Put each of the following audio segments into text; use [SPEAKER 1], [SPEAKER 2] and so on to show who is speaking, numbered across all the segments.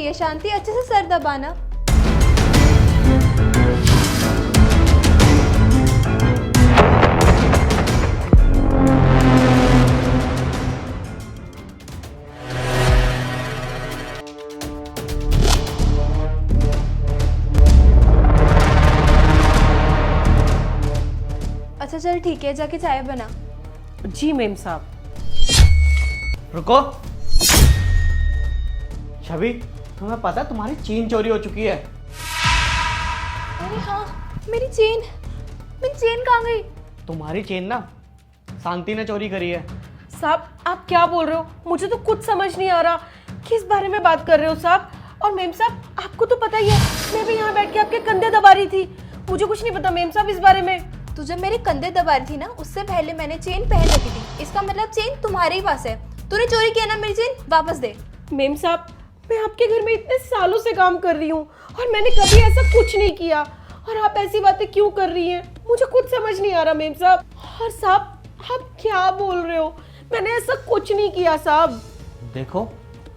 [SPEAKER 1] रही है शांति, अच्छे से सर दबाना। अच्छा चल ठीक है, जाके चाय बना।
[SPEAKER 2] जी मेम साहब।
[SPEAKER 3] रुको। छवि, तुम्हें पता है तुम्हारी चेन चोरी हो चुकी है?
[SPEAKER 1] अरे हाँ, मेरी चेन कहाँ गई?
[SPEAKER 3] तुम्हारी चेन ना शांति ने चोरी करी है।
[SPEAKER 2] साहब आप क्या बोल रहे हो? मुझे तो कुछ समझ नहीं आ रहा, किस बारे में बात कर रहे हो साहब? और मेम साहब आपको तो पता ही है, मैं भी यहाँ बैठ के आपके कंधे दबा रही थी, मुझे कुछ नहीं पता मेम साहब इस बारे में।
[SPEAKER 1] तू जब मेरे कंधे दबा रही थी ना, उससे पहले मैंने चेन पहन रखी थी, इसका मतलब चेन तुम्हारे ही पास है। तूने चोरी किया ना मेरी चेन, वापस दे।
[SPEAKER 2] मेम साहब मैं आपके घर में इतने सालों से काम कर रही हूँ और मैंने कभी ऐसा कुछ नहीं किया, और आप ऐसी बातें क्यों कर रही हैं? मुझे कुछ समझ नहीं आ रहा मेम साहब। और साहब आप क्या बोल रहे हो? मैंने ऐसा कुछ नहीं किया साहब।
[SPEAKER 3] देखो,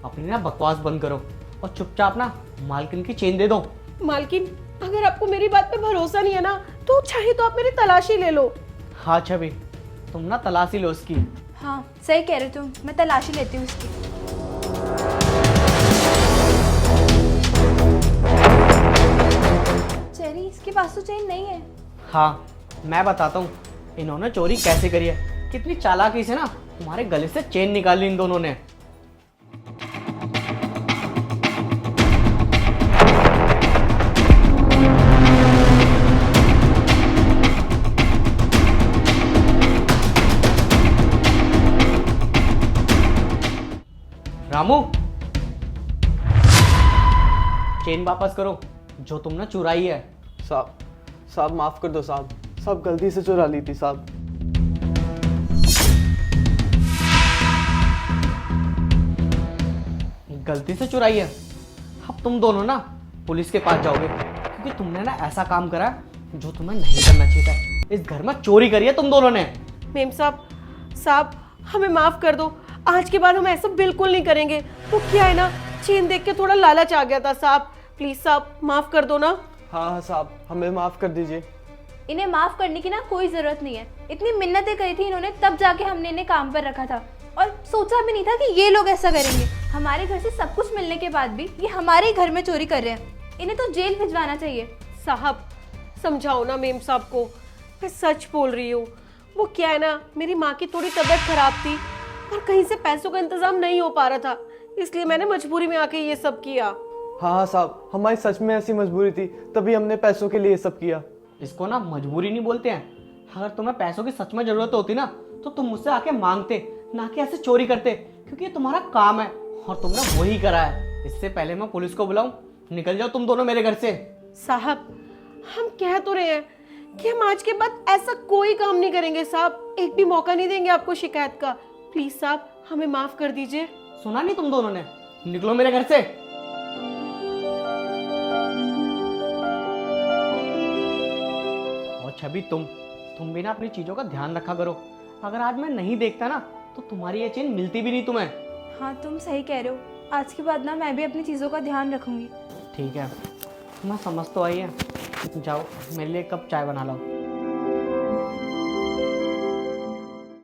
[SPEAKER 3] अपनी ना बकवास बंद करो और चुपचाप ना मालकिन की चेन दे दो।
[SPEAKER 2] मालकिन, अगर आपको मेरी बात पे भरोसा नहीं है ना, तो चाहे तो आप मेरी तलाशी ले लो।
[SPEAKER 3] हाँ छवि, तुम ना तलाशी लो उसकी।
[SPEAKER 1] हाँ सही कह रहे तुम, मैं तलाशी लेती हूँ इसकी। चेरी, इसके पास तो चेन नहीं है।
[SPEAKER 3] हाँ मैं बताता हूँ इन्होंने चोरी कैसे करी है। कितनी चालाकी से ना तुम्हारे गले से चेन निकाली इन दोनों ने। रामू, चेन वापस करो जो तुमने चुराई है।
[SPEAKER 4] साहब माफ कर दो साहब गलती से चुरा ली थी साहब।
[SPEAKER 3] गलती से चुराई है? अब तुम दोनों ना पुलिस के पास जाओगे, क्योंकि तुमने ना ऐसा काम करा जो तुम्हें नहीं करना चाहिए था। इस घर में चोरी करी है तुम दोनों ने।
[SPEAKER 2] मेम साहब हमें माफ कर दो, आज के बाद हम ऐसा बिल्कुल नहीं करेंगे। वो क्या है ना, चेन देख के थोड़ा लालच आ गया था साहब। प्लीज साहब माफ कर दो ना।
[SPEAKER 4] हाँ साहब, हमें माफ कर दीजिए।
[SPEAKER 1] इन्हें माफ करने की ना कोई जरूरत नहीं है। इतनी मिन्नतें करी थी इन्होंने, तब जाके हमने इन्हें काम पर रखा था, और सोचा भी नहीं था कि ये लोग ऐसा करेंगे। हमारे घर से सब कुछ मिलने के बाद भी ये हमारे ही घर में चोरी कर रहे हैं। इन्हें तो जेल भिजवाना चाहिए।
[SPEAKER 2] साहब समझाओ ना मेम साहब को, मैं सच बोल रही हूँ। वो क्या है ना, मेरी माँ की थोड़ी तबीयत खराब थी और कहीं से पैसों का इंतजाम नहीं हो पा रहा था, इसलिए मैंने मजबूरी में आके ये सब किया।
[SPEAKER 4] हाँ साहब, हमारी सच में ऐसी मजबूरी थी, तभी हमने पैसों के लिए ये सब किया।
[SPEAKER 3] इसको ना मजबूरी नहीं बोलते हैं। अगर तुम्हें पैसों की सच में जरूरत होती ना, तो तुम मुझसे आके मांगते, ना कि ऐसे चोरी करते, क्योंकि ये तुम्हारा काम है और तुमने वही करा है। इससे पहले मैं पुलिस को बुलाऊं, निकल जाओ तुम दोनों मेरे घर से।
[SPEAKER 2] साहब हम कह तो रहे हैं कि हम आज के बाद ऐसा कोई काम नहीं करेंगे साहब, एक भी मौका नहीं देंगे आपको शिकायत का। प्लीज साहब हमें माफ कर दीजिए।
[SPEAKER 3] सुना नहीं तुम दोनों ने? निकलो मेरे घर से। और छवि, तुम भी ना अपनी चीजों का ध्यान रखा करो। अगर आज मैं नहीं देखता ना, तो तुम्हारी ये चेन मिलती भी नहीं तुम्हें।
[SPEAKER 1] हाँ तुम सही कह रहे हो, आज के बाद ना मैं भी अपनी चीज़ों का ध्यान रखूंगी।
[SPEAKER 3] ठीक है, तुम्हें समझ तो आई है। जाओ मेरे लिए एक कप चाय बना लो।